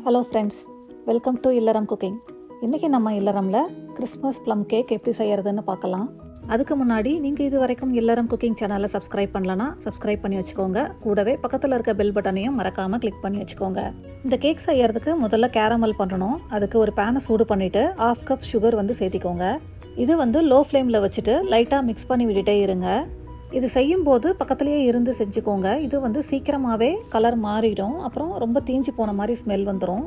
Hello friends, welcome to இல்லறம் cooking. இன்றைக்கி நம்ம இல்லறமில் கிறிஸ்மஸ் ப்ளம் கேக் எப்படி செய்கிறதுன்னு பார்க்கலாம். அதுக்கு முன்னாடி நீங்கள் இது வரைக்கும் இல்லறம் குக்கிங் சேனலை சப்ஸ்கிரைப் பண்ணலன்னா சப்ஸ்கிரைப் பண்ணி வச்சுக்கோங்க. கூடவே பக்கத்தில் இருக்க பெல் பட்டனையும் மறக்காமல் கிளிக் பண்ணி வச்சுக்கோங்க. இந்த கேக் செய்கிறதுக்கு முதல்ல கேரமல் பண்ணணும். அதுக்கு ஒரு பேனை சூடு பண்ணிவிட்டு 1/2 கப் சுகர் சேர்த்திக்கோங்க. இது லோ ஃப்ளேமில் வச்சுட்டு லைட்டாக மிக்ஸ் பண்ணி விட்டுட்டே இருங்க. இது செய்யும்போது பக்கத்துலேயே இருந்து செஞ்சுக்கோங்க. இது சீக்கிரமாகவே கலர் மாறிடும், அப்புறம் ரொம்ப தீஞ்சு போன மாதிரி ஸ்மெல் வந்துடும்.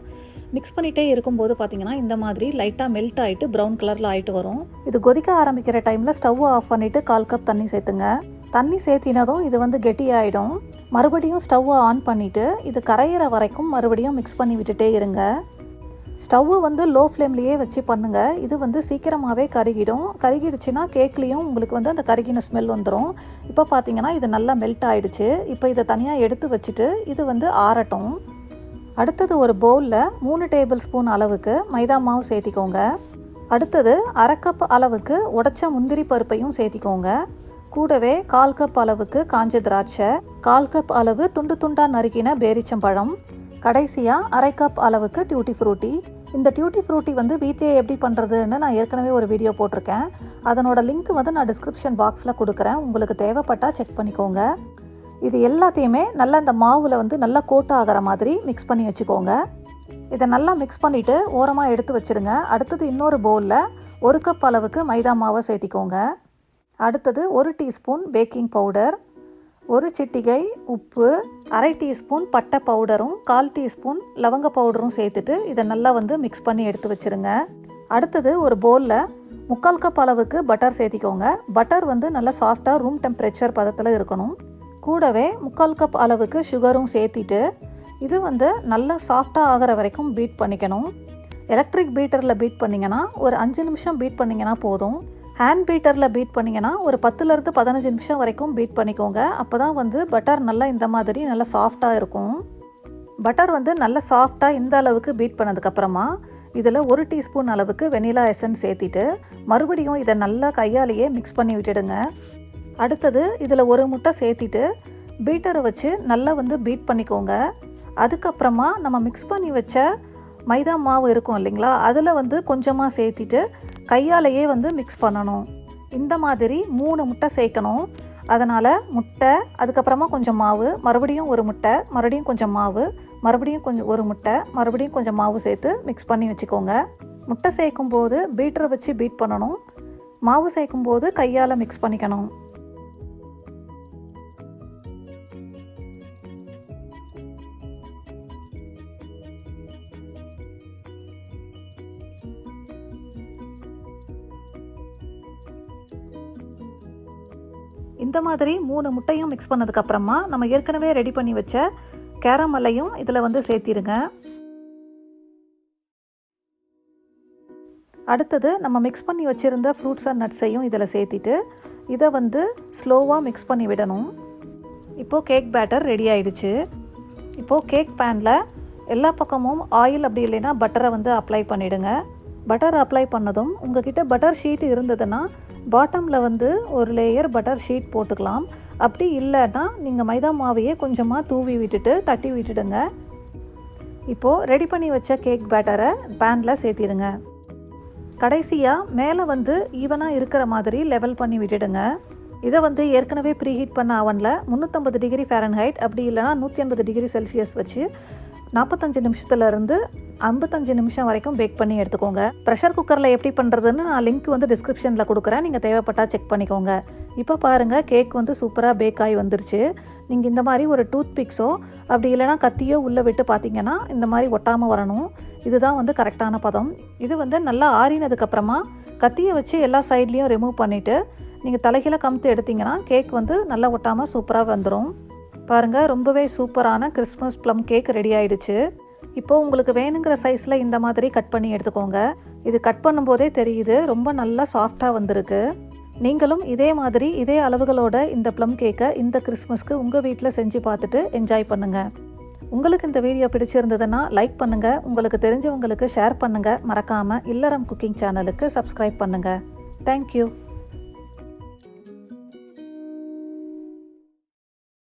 மிக்ஸ் பண்ணிகிட்டே இருக்கும்போது பார்த்திங்கன்னா இந்த மாதிரி லைட்டாக மெல்ட் ஆகிட்டு ப்ரௌன் கலரில் ஆகிட்டு வரும். இது கொதிக்க ஆரம்பிக்கிற டைமில் ஸ்டவ் ஆஃப் பண்ணிவிட்டு 1/4 கப் தண்ணி சேர்த்துங்க. தண்ணி சேர்த்தினதும் இது கெட்டியாகிடும். மறுபடியும் ஸ்டவ்வை ஆன் பண்ணிவிட்டு இது கரையிற வரைக்கும் மறுபடியும் மிக்ஸ் பண்ணி விட்டுட்டே இருங்க. ஸ்டவ்வு லோ ஃப்ளேம்லேயே வச்சு பண்ணுங்கள். இது சீக்கிரமாகவே கருகிடும். கருகிடுச்சுன்னா கேக்லேயும் உங்களுக்கு அந்த கருகின ஸ்மெல் வந்துடும். இப்போ பார்த்தீங்கன்னா இது நல்லா மெல்ட் ஆகிடுச்சு. இப்போ இதை தனியாக எடுத்து வச்சுட்டு இது ஆறட்டும். அடுத்தது ஒரு பவுலில் 3 டேபிள் ஸ்பூன் அளவுக்கு மைதா மாவு சேர்த்திக்கோங்க. அடுத்தது 1/2 கப் அளவுக்கு உடைச்ச முந்திரி பருப்பையும் சேர்த்திக்கோங்க. கூடவே 1/4 கப் அளவுக்கு காஞ்ச திராட்சை, 1/4 கப் அளவு துண்டு துண்டாக நறுக்கின பேரிச்சம்பழம், கடைசியாக 1/2 கப் அளவுக்கு டியூட்டி ஃப்ரூட்டி. இந்த டியூட்டி ஃப்ரூட்டி வீட்டிலே எப்படி பண்ணுறதுன்னு நான் ஏற்கனவே ஒரு வீடியோ போட்டிருக்கேன். அதனோட லிங்க் நான் டிஸ்கிரிப்ஷன் பாக்ஸில் கொடுக்குறேன். உங்களுக்கு தேவைப்பட்டால் செக் பண்ணிக்கோங்க. இது எல்லாத்தையுமே நல்லா இந்த மாவில் நல்லா கோட் ஆகிற மாதிரி மிக்ஸ் பண்ணி வச்சுக்கோங்க. இதை நல்லா மிக்ஸ் பண்ணிவிட்டு ஓரமாக எடுத்து வச்சுருங்க. அடுத்தது இன்னொரு பவுலில் 1 கப் அளவுக்கு மைதா மாவை சேர்த்திக்கோங்க. அடுத்தது 1 டீஸ்பூன் பேக்கிங் பவுடர், 1 சிட்டிகை உப்பு, 1/2 டீஸ்பூன் பட்டை பவுடரும் 1/4 டீஸ்பூன் லவங்க பவுடரும் சேர்த்துட்டு இதை நல்லா மிக்ஸ் பண்ணி எடுத்து வச்சுருங்க. அடுத்தது ஒரு பவுலில் 3/4 கப் அளவுக்கு பட்டர் சேர்த்திக்கோங்க. பட்டர் நல்லா சாஃப்டாக ரூம் டெம்பரேச்சர் பதத்தில் இருக்கணும். கூடவே 3/4 கப் அளவுக்கு சுகரும் சேர்த்திட்டு இது நல்லா சாஃப்டாக ஆகிற வரைக்கும் பீட் பண்ணிக்கணும். எலக்ட்ரிக் பீட்டரில் பீட் பண்ணிங்கன்னா ஒரு 5 நிமிஷம் பீட் பண்ணிங்கன்னா போதும். ஹேண்ட் பீட்டரில் பீட் பண்ணிங்கன்னா ஒரு 10லேருந்து 15 நிமிஷம் வரைக்கும் பீட் பண்ணிக்கோங்க. அப்போ தான் பட்டர் நல்லா இந்த மாதிரி நல்லா சாஃப்டாக இருக்கும். பட்டர் நல்லா சாஃப்டாக இந்த அளவுக்கு பீட் பண்ணதுக்கப்புறமா இதில் 1 டீஸ்பூன் அளவுக்கு வெனிலா எசன்ஸ் சேர்த்திட்டு மறுபடியும் இதை நல்லா கையாலேயே மிக்ஸ் பண்ணி விட்டுடுங்க. அடுத்தது இதில் 1 முட்டை சேர்த்திட்டு பீட்டரை வச்சு நல்லா பீட் பண்ணிக்கோங்க. அதுக்கப்புறமா நம்ம மிக்ஸ் பண்ணி வச்ச மைதா மாவு இருக்கும் இல்லைங்களா, அதில் கொஞ்சமாக சேர்த்திட்டு கையாலேயே மிக்ஸ் பண்ணணும். இந்த மாதிரி 3 முட்டை சேர்க்கணும். அதனால் முட்டை, அதுக்கப்புறமா கொஞ்சம் மாவு, மறுபடியும் 1 முட்டை, மறுபடியும் கொஞ்சம் மாவு, மறுபடியும் 1 முட்டை, மறுபடியும் கொஞ்சம் மாவு சேர்த்து மிக்ஸ் பண்ணி வச்சுக்கோங்க. முட்டை சேர்க்கும்போது பீட்டரை வச்சு பீட் பண்ணணும். மாவு சேர்க்கும்போது கையால் மிக்ஸ் பண்ணிக்கணும். இந்த மாதிரி 3 முட்டையும் மிக்ஸ் பண்ணதுக்கப்புறமா நம்ம ஏற்கனவே ரெடி பண்ணி வச்ச கேரமல்லையும் இதில் சேர்த்திருங்க. அடுத்தது நம்ம மிக்ஸ் பண்ணி வச்சுருந்த ஃப்ரூட்ஸ் அண்ட் நட்ஸையும் இதில் சேர்த்திட்டு இதை ஸ்லோவாக மிக்ஸ் பண்ணி விடணும். இப்போது கேக் பேட்டர் ரெடி ஆகிடுச்சு. இப்போது கேக் பேனில் எல்லா பக்கமும் ஆயில் அப்படி இல்லைன்னா பட்டரை அப்ளை பண்ணிவிடுங்க. பட்டர் அப்ளை பண்ணதும் உங்ககிட்ட பட்டர் ஷீட் இருந்ததுன்னா பாட்டமில் ஒரு லேயர் பட்டர் ஷீட் போட்டுக்கலாம். அப்படி இல்லைன்னா நீங்கள் மைதா மாவையே கொஞ்சமாக தூவி விட்டுட்டு தட்டி விட்டுடுங்க. இப்போது ரெடி பண்ணி வச்ச கேக் பேட்டரை பேனில் சேர்த்திடுங்க. கடைசியாக மேலே ஈவனாக இருக்கிற மாதிரி லெவல் பண்ணி விட்டுடுங்க. இதை ஏற்கனவே ப்ரீஹீட் பண்ண அவனில் 350 டிகிரி ஃபாரன்ஹைட் அப்படி இல்லைனா 180 டிகிரி செல்சியஸ் வச்சு 45 நிமிஷத்துலேருந்து 55 நிமிஷம் வரைக்கும் பேக் பண்ணி எடுத்துக்கோங்க. ப்ரெஷர் குக்கரில் எப்படி பண்ணுறதுன்னு நான் லிங்க் டிஸ்கிரிப்ஷனில் கொடுக்குறேன். நீங்கள் தேவைப்பட்டால் செக் பண்ணிக்கோங்க. இப்போ பாருங்கள், கேக் சூப்பராக பேக் ஆகி வந்துருச்சு. நீங்கள் இந்த மாதிரி ஒரு டூத்பிக்ஸோ அப்படி இல்லைனா கத்தியோ உள்ளே விட்டு பார்த்தீங்கன்னா இந்த மாதிரி ஒட்டாமல் வரணும். இதுதான் கரெக்டான பதம். இது நல்லா ஆறினதுக்கப்புறமா கத்தியை வச்சு எல்லா சைட்லேயும் ரிமூவ் பண்ணிவிட்டு நீங்கள் தலைகீழ கமுத்து எடுத்திங்கன்னா கேக் நல்லா ஒட்டாமல் சூப்பராக வந்துடும். பாருங்கள், ரொம்பவே சூப்பரான கிறிஸ்மஸ் ப்ளம் கேக் ரெடி ஆகிடுச்சு. இப்போது உங்களுக்கு வேணுங்கிற சைஸில் இந்த மாதிரி கட் பண்ணி எடுத்துக்கோங்க. இது கட் பண்ணும்போதே தெரியுது ரொம்ப நல்லா சாஃப்டாக வந்திருக்கு. நீங்களும் இதே மாதிரி இதே அளவுகளோட இந்த ப்ளம் கேக்கை இந்த கிறிஸ்மஸ்க்கு உங்கள் வீட்டில் செஞ்சு பார்த்துட்டு என்ஜாய் பண்ணுங்கள். உங்களுக்கு இந்த வீடியோ பிடிச்சிருந்ததுன்னா லைக் பண்ணுங்கள், உங்களுக்கு தெரிஞ்சவங்களுக்கு ஷேர் பண்ணுங்கள். மறக்காமல் இல்லறம் குக்கிங் சேனலுக்கு சப்ஸ்கிரைப் பண்ணுங்கள். தேங்க்யூ.